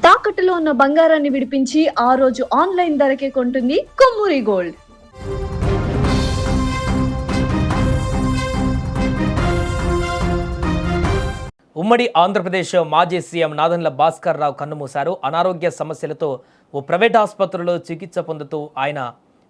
తాకట్టులో ఉన్న బంగారాన్ని విడిపించి ఆ రోజు ఆన్లైన్ ధరకే కొంటుంది కొమ్మూరి గోల్డ్. ఉమ్మడి ఆంధ్రప్రదేశ్ మాజీ సీఎం నాదెండ్ల భాస్కర్ రావు కన్నుమూశారు. అనారోగ్య సమస్యలతో ఓ ప్రైవేట్ ఆసుపత్రిలో చికిత్స పొందుతూ ఆయన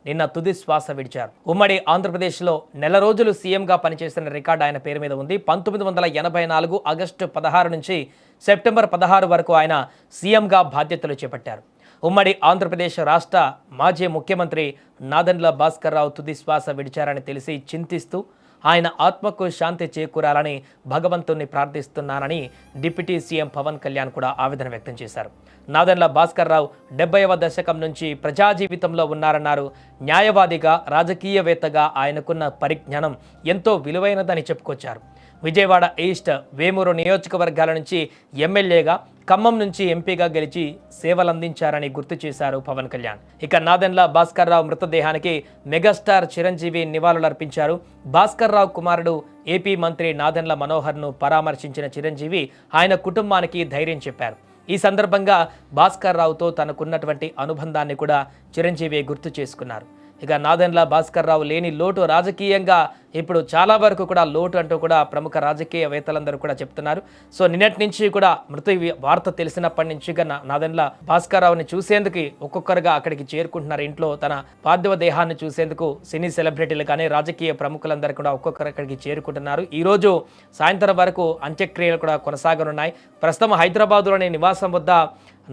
నిన్న తుది శ్వాస విడిచారు. ఉమ్మడి ఆంధ్రప్రదేశ్లో నెల రోజులు సీఎంగా పనిచేసిన రికార్డు ఆయన పేరు మీద ఉంది. 1984 ఆగస్టు 16 నుంచి సెప్టెంబర్ 16 వరకు ఆయన సీఎంగా బాధ్యతలు చేపట్టారు. ఉమ్మడి ఆంధ్రప్రదేశ్ రాష్ట్ర మాజీ ముఖ్యమంత్రి నాదెండ్ల భాస్కర్ రావు తుది శ్వాస విడిచారని తెలిసి చింతిస్తూ ఆయన ఆత్మకు శాంతి చేకూరాలని భగవంతుణ్ణి ప్రార్థిస్తున్నానని డిప్యూటీ సీఎం పవన్ కళ్యాణ్ కూడా ఆవేదన వ్యక్తం చేశారు. నాదెండ్ల భాస్కర్ రావు 70వ దశకం నుంచి ప్రజా జీవితంలో ఉన్నారన్నారు. న్యాయవాదిగా, రాజకీయవేత్తగా ఆయనకున్న పరిజ్ఞానం ఎంతో విలువైనదని చెప్పుకొచ్చారు. విజయవాడ ఈస్ట్, వేమూరు నియోజకవర్గాల నుంచి ఎమ్మెల్యేగా, ఖమ్మం నుంచి ఎంపీగా గెలిచి సేవలందించారని గుర్తు చేశారు పవన్ కళ్యాణ్. ఇక నాదెండ్ల భాస్కర్ రావు మృతదేహానికి మెగాస్టార్ చిరంజీవి నివాళులర్పించారు. భాస్కర్ రావు కుమారుడు ఏపీ మంత్రి నాదెండ్ల మనోహర్ను పరామర్శించిన చిరంజీవి ఆయన కుటుంబానికి ధైర్యం చెప్పారు. ఈ సందర్భంగా భాస్కర్ రావుతో తనకున్నటువంటి అనుబంధాన్ని కూడా చిరంజీవి గుర్తు చేసుకున్నారు. ఇక నాదెండ్ల భాస్కర్ రావు లేని లోటు రాజకీయంగా ఇప్పుడు చాలా వరకు కూడా లోటు అంటూ కూడా ప్రముఖ రాజకీయవేత్తలందరూ కూడా చెప్తున్నారు. సో నిన్నటి నుంచి కూడా మృతి వార్త తెలిసినప్పటి నుంచి నాదెండ్ల భాస్కర్ రావుని చూసేందుకు ఒక్కొక్కరుగా అక్కడికి చేరుకుంటున్నారు. ఇంట్లో తన పార్థివ దేహాన్ని చూసేందుకు సినీ సెలబ్రిటీలు కానీ రాజకీయ ప్రముఖులందరూ కూడా ఒక్కొక్కరు అక్కడికి చేరుకుంటున్నారు. ఈరోజు సాయంత్రం వరకు అంత్యక్రియలు కూడా కొనసాగనున్నాయి. ప్రస్తుతం హైదరాబాదులోని నివాసం వద్ద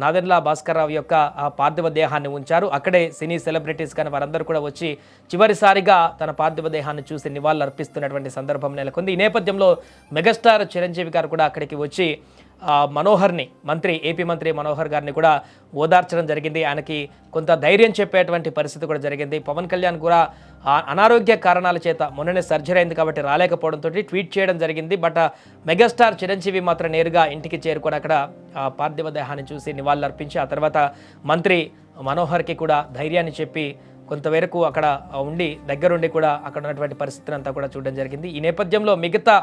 నాదెండ్ల భాస్కర్ రావు యొక్క పార్థివ దేహాన్ని ఉంచారు. అక్కడే సినీ సెలబ్రిటీస్ కానీ వారందరూ కూడా వచ్చి చివరిసారిగా తన పార్థివ దేహాన్ని చూసి నివాళులు అర్పిస్తున్నటువంటి సందర్భం నెలకొంది. ఈ నేపథ్యంలో మెగాస్టార్ చిరంజీవి గారు కూడా అక్కడికి వచ్చి మనోహర్ని, ఏపీ మంత్రి మనోహర్ గారిని కూడా ఓదార్చడం జరిగింది. ఆయనకి కొంత ధైర్యం చెప్పేటువంటి పరిస్థితి కూడా జరిగింది. పవన్ కళ్యాణ్ కూడా అనారోగ్య కారణాల చేత మొన్ననే సర్జరీ అయింది కాబట్టి రాలేకపోవడంతో ట్వీట్ చేయడం జరిగింది. బట్ మెగాస్టార్ చిరంజీవి మాత్రం నేరుగా ఇంటికి చేరుకొని అక్కడ పార్థివ దేహాన్ని చూసి నివాళులు అర్పించి ఆ తర్వాత మంత్రి మనోహర్కి కూడా ధైర్యాన్ని చెప్పి కొంతవరకు అక్కడ ఉండి దగ్గరుండి కూడా అక్కడ ఉన్నటువంటి పరిస్థితిని అంతా కూడా చూడడం జరిగింది. ఈ నేపథ్యంలో మిగతా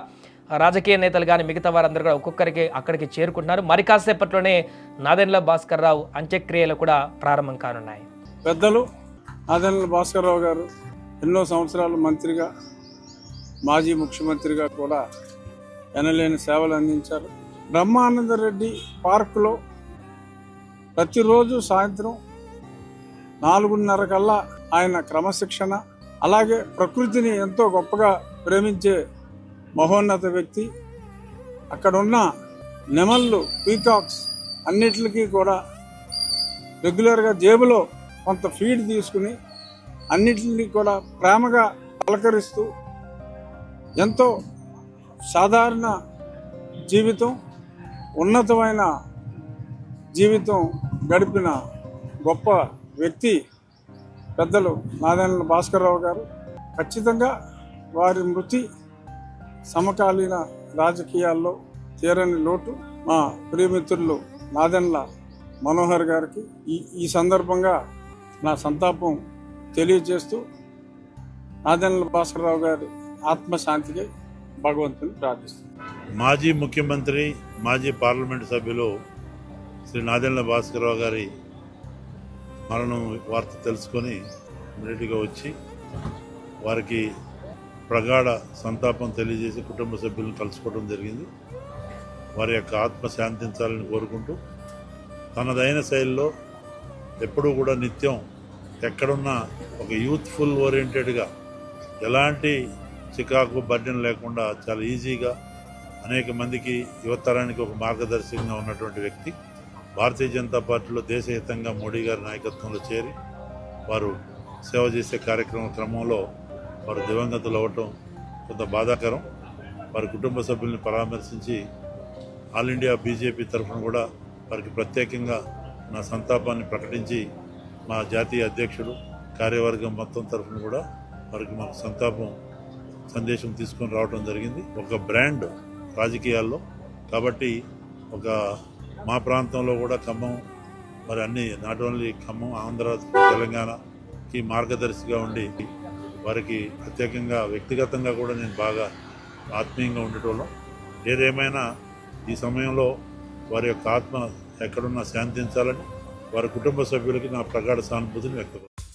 రాజకీయ నేతలు కానీ మిగతా వారందరూ కూడా ఒక్కొక్కరికి అక్కడికి చేరుకుంటున్నారు. మరి కాసేపట్లోనే నాదెండ్ల భాస్కర్ రావు అంత్యక్రియలు కూడా ప్రారంభం కానున్నాయి. పెద్దలు నాదెండ్ల భాస్కర్ రావు గారు ఎన్నో సంవత్సరాలు మంత్రిగా, మాజీ ముఖ్యమంత్రిగా కూడా ఎనలేని సేవలు అందించారు. బ్రహ్మానందరెడ్డి పార్కులో ప్రతిరోజు సాయంత్రం 4:30 కల్లా ఆయన క్రమశిక్షణ, అలాగే ప్రకృతిని ఎంతో గొప్పగా ప్రేమించే మహోన్నత వ్యక్తి. అక్కడున్న నెమళ్ళు, పీకాక్స్ అన్నిటికీ కూడా రెగ్యులర్గా జేబులో కొంత ఫీడ్ తీసుకుని అన్నిటిని కూడా ప్రేమగా పలకరిస్తూ ఎంతో సాధారణ జీవితం, ఉన్నతమైన జీవితం గడిపిన గొప్ప వ్యక్తి పెద్దలు నాదెండ్ల భాస్కర్ రావు గారు. ఖచ్చితంగా వారి మృతి సమకాలీన రాజకీయాల్లో తీరని లోటు. మా ప్రియమిత్రులు నాదెండ్ల మనోహర్ గారికి ఈ సందర్భంగా నా సంతాపం తెలియజేస్తూ నాదెండ్ల భాస్కర్ రావు గారి ఆత్మశాంతికి భగవంతుని ప్రార్థిస్తున్నాను. మాజీ ముఖ్యమంత్రి, మాజీ పార్లమెంటు సభ్యులు శ్రీ నాదెండ్ల భాస్కర్ రావు గారి మరణం వార్త తెలుసుకొని ఇమ్మీడియట్గా వచ్చి వారికి ప్రగాఢ సంతాపం తెలియజేసి కుటుంబ సభ్యులను కలుసుకోవడం జరిగింది. వారి యొక్క ఆత్మ శాంతించాలని కోరుకుంటూ తనదైన శైలిలో ఎప్పుడూ కూడా నిత్యం ఎక్కడున్నా ఒక యూత్ఫుల్ ఓరియంటెడ్గా, ఎలాంటి చికాకు బర్డెన్ లేకుండా చాలా ఈజీగా అనేక మందికి యువతరానికి ఒక మార్గదర్శకంగా ఉన్నటువంటి వ్యక్తి. భారతీయ జనతా పార్టీలో దేశహితంగా మోడీ గారి నాయకత్వంలో చేరి వారు సేవ చేసే కార్యక్రమం క్రమంలో వారు దివంగతులు అవ్వటం కొంత బాధాకరం. వారి కుటుంబ సభ్యుల్ని పరామర్శించి ఆల్ ఇండియా బీజేపీ తరఫున కూడా వారికి ప్రత్యేకంగా నా సంతాపాన్ని ప్రకటించి మా జాతీయ అధ్యక్షుడు, కార్యవర్గం మొత్తం తరఫున కూడా వారికి మాకు సంతాపం సందేశం తీసుకొని రావడం జరిగింది. ఒక బ్రాండ్ రాజకీయాల్లో కాబట్టి ఒక మా ప్రాంతంలో కూడా ఖమ్మం, మరి అన్ని నాట్ ఓన్లీ ఖమ్మం, ఆంధ్ర, తెలంగాణకి మార్గదర్శిగా ఉండి వారికి ప్రత్యేకంగా వ్యక్తిగతంగా కూడా నేను బాగా ఆత్మీయంగా ఉండేటోళ్ళం. ఏదేమైనా ఈ సమయంలో వారి యొక్క ఆత్మ ఎక్కడున్నా శాంతించాలని వారి కుటుంబ సభ్యులకి నా ప్రగాఢ సానుభూతిని వ్యక్తపరుస్తాను.